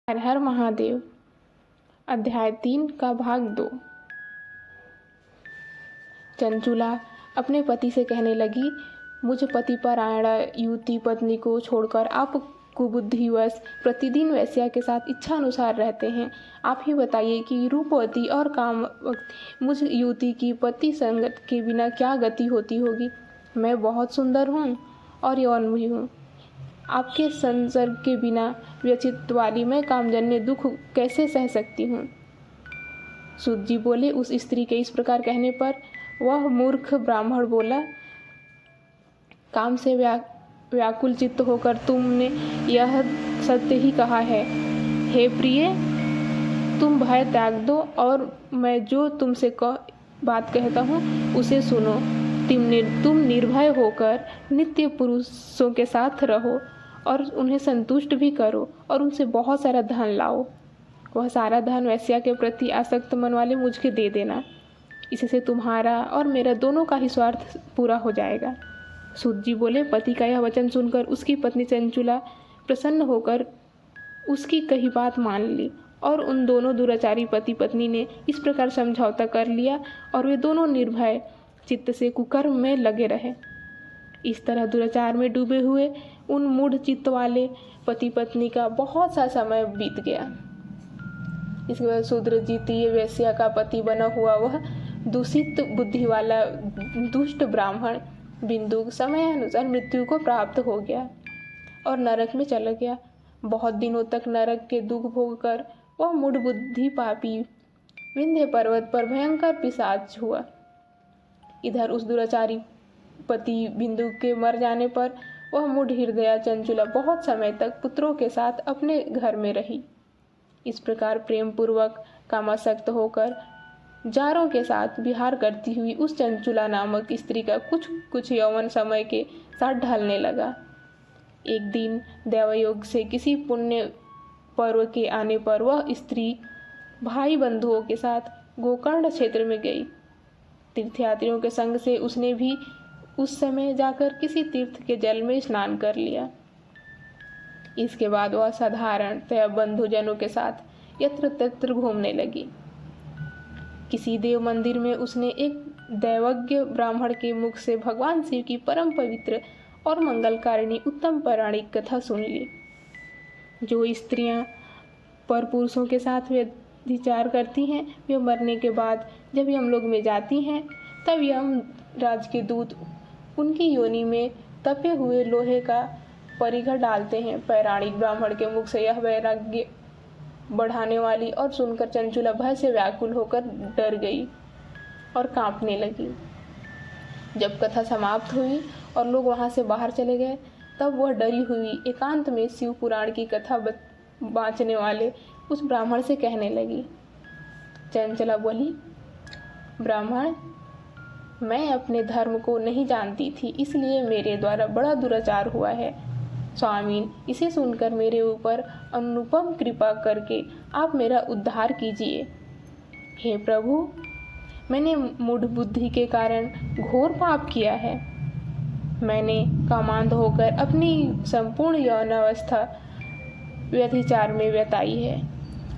हर हर महादेव। अध्याय 3 का भाग 2। चंचुला अपने पति से कहने लगी, मुझ पतिपरायणा युवती पत्नी को छोड़कर आप कुबुद्धिवश प्रतिदिन वेश्या के साथ इच्छा अनुसार रहते हैं। आप ही बताइए कि रूपवती और कामवती मुझ युवती की पति संगत के बिना क्या गति होती होगी। मैं बहुत सुंदर हूँ और यौन भी हूँ। आपके संसर्ग के बिना व्यचित वाली मैं कामजन्य दुख कैसे सह सकती हूँ। सूत जी बोले, उस स्त्री के इस प्रकार कहने पर वह मूर्ख ब्राह्मण बोला, काम से व्याकुल चित्त होकर तुमने यह सत्य ही कहा है। हे प्रिय, तुम भय त्याग दो और मैं जो तुमसे बात कहता हूँ उसे सुनो। तुम निर्भय होकर नित्य पुरुषों के साथ रहो और उन्हें संतुष्ट भी करो और उनसे बहुत सारा धन लाओ। वह सारा धन वेश्या के प्रति आसक्त मन वाले मुझको दे देना। इससे तुम्हारा और मेरा दोनों का ही स्वार्थ पूरा हो जाएगा। सूत जी बोले, पति का यह वचन सुनकर उसकी पत्नी चंचुला प्रसन्न होकर उसकी कही बात मान ली और उन दोनों दुराचारी पति पत्नी ने इस प्रकार समझौता कर लिया और वे दोनों निर्भय चित्त से कुकर्म में लगे रहे। इस तरह दुराचार में डूबे हुए उन मूढ़ चित्त वाले पति पत्नी का बहुत सा समय बीत गया। इसके बाद शूद्रजीतीय वेश्या का पति बना हुआ वह दूषित बुद्धि वाला दुष्ट ब्राह्मण बिंदु समय अनुसार मृत्यु को प्राप्त हो गया और नरक में चला गया। बहुत दिनों तक नरक के दुख भोग कर वह मूढ़ बुद्धि पापी विंध्य पर्वत पर भयंकर पिशाच हुआ। इधर उस दुराचारी पति बिंदु के मर जाने पर वह मूढ़ हृदया चंचुला बहुत समय तक पुत्रों के साथ अपने घर में रही। इस प्रकार प्रेम पूर्वक कामासक्त होकर जारों के साथ विहार करती हुई उस चंचुला नामक स्त्री का कुछ यौवन समय के साथ ढलने लगा। एक दिन देवयोग से किसी पुण्य पर्व के आने पर वह स्त्री भाई बंधुओं के साथ गोकर्ण क्षेत्र में गई। तीर्थयात्रियों के संग से उसने भी उस समय जाकर किसी तीर्थ के जल में स्नान कर लिया। इसके बाद वह साधारणतया बंधुजनों के साथ यत्र तत्र घूमने लगी। किसी देव मंदिर में उसने एक दैवज्ञ ब्राह्मण के मुख से भगवान शिव की परम पवित्र और मंगलकारिणी उत्तम पौराणिक कथा सुन ली। जो स्त्रियां पर पुरुषों के साथ व्यभिचार करती हैं, वे मरने के बाद जब यमलोक में जाती हैं तब यमराज के दूत उनकी योनि में तपे हुए लोहे का परिघ डालते हैं। पौराणिक ब्राह्मण के मुख से यह वैराग्य बढ़ाने वाली और सुनकर चंचुला भय से व्याकुल होकर डर गई और कांपने लगी। जब कथा समाप्त हुई और लोग वहां से बाहर चले गए तब वह डरी हुई एकांत में शिव पुराण की कथा बाँचने वाले उस ब्राह्मण से कहने लगी। चंचला बोली, ब्राह्मण, मैं अपने धर्म को नहीं जानती थी, इसलिए मेरे द्वारा बड़ा दुराचार हुआ है। स्वामीन, इसे सुनकर मेरे ऊपर अनुपम कृपा करके आप मेरा उद्धार कीजिए। हे प्रभु, मैंने मूढ़ बुद्धि के कारण घोर पाप किया है। मैंने कामांध होकर अपनी संपूर्ण यौनावस्था व्यभिचार में व्यताई है।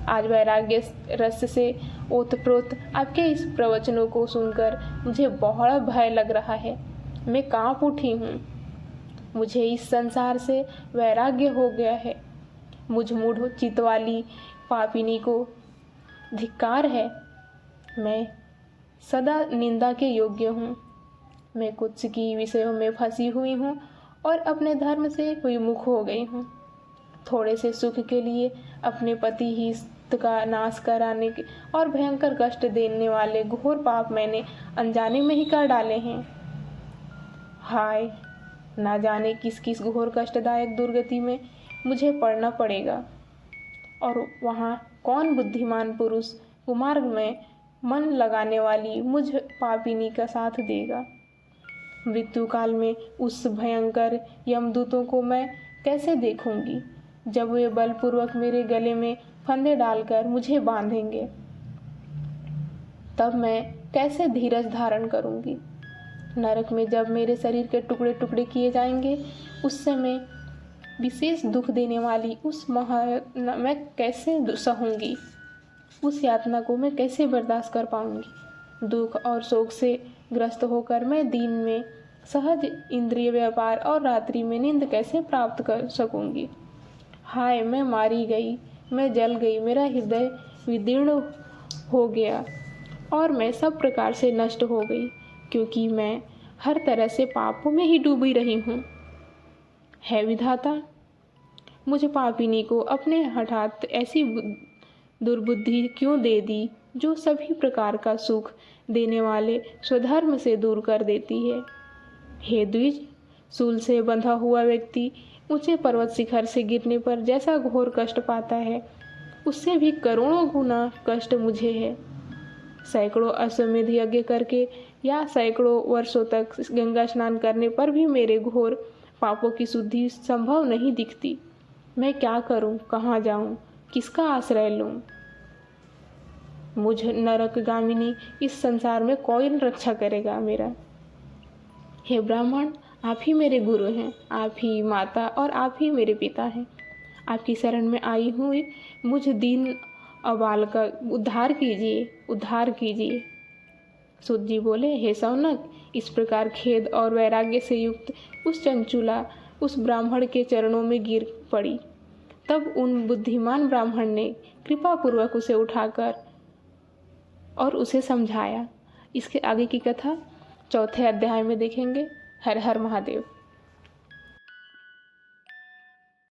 आज वैराग्य रस से ओतप्रोत आपके इस प्रवचनों को सुनकर मुझे बहुत भय लग रहा है। मैं कांप उठी हूँ। मुझे इस संसार से वैराग्य हो गया है। मुझ मूढ़ चित्त वाली पापिनी को धिक्कार है। मैं सदा निंदा के योग्य हूँ। मैं कुछ की विषयों में फंसी हुई हूँ और अपने धर्म से विमुख हो गई हूँ। थोड़े से सुख के लिए अपने पति ही का नाश कराने के और भयंकर कष्ट देने वाले घोर पाप मैंने अनजाने में ही कर डाले हैं। हाय, ना जाने किस किस घोर कष्टदायक दुर्गति में मुझे पड़ना पड़ेगा और वहाँ कौन बुद्धिमान पुरुष कुमार्ग में मन लगाने वाली मुझ पापिनी का साथ देगा। मृत्यु काल में उस भयंकर यमदूतों को मैं कैसे देखूंगी जब वे बलपूर्वक मेरे गले में फंदे डालकर मुझे बांधेंगे। तब मैं कैसे धीरज धारण करूंगी। नरक में जब मेरे शरीर के टुकड़े टुकड़े किए जाएंगे उस समय विशेष दुख देने वाली उस मैं कैसे सहूँगी? उस यातना को मैं कैसे बर्दाश्त कर पाऊँगी? दुख और शोक से ग्रस्त होकर मैं दिन में सहज इंद्रिय व्यापार और रात्रि में नींद कैसे प्राप्त कर सकूँगी? हाय, मैं मारी गई, मैं जल गई, मेरा हृदय विदीर्ण हो गया और मैं सब प्रकार से नष्ट हो गई, क्योंकि मैं हर तरह से पापों में ही डूबी रही हूँ। है विधाता, मुझे पापिनी को अपने हठात ऐसी दुर्बुद्धि क्यों दे दी, जो सभी प्रकार का सुख देने वाले स्वधर्म से दूर कर देती है। हे द्विज, शूल से बंधा हुआ व्यक्ति ऊंचे पर्वत शिखर से गिरने पर जैसा घोर कष्ट पाता है, उससे भी करोड़ों गुना कष्ट मुझे है। सैकड़ों अश्वमेध यज्ञ करके या सैकड़ों वर्षों तक गंगा स्नान करने पर भी मेरे घोर पापों की शुद्धि संभव नहीं दिखती। मैं क्या करूं, कहाँ जाऊं, किसका आश्रय लूं? मुझ नरकगामिनी इस संसार में कौन रक्षा करेगा मेरा? हे ब्राह्मण, आप ही मेरे गुरु हैं, आप ही माता और आप ही मेरे पिता हैं। आपकी शरण में आई हुई मुझ दीन अबाल का उद्धार कीजिए, उद्धार कीजिए। सूत जी बोले, हे शौनक, इस प्रकार खेद और वैराग्य से युक्त उस चंचुला उस ब्राह्मण के चरणों में गिर पड़ी। तब उन बुद्धिमान ब्राह्मण ने कृपापूर्वक उसे उठाकर और उसे समझाया। इसके आगे की कथा चौथे अध्याय में देखेंगे। हर हर महादेव।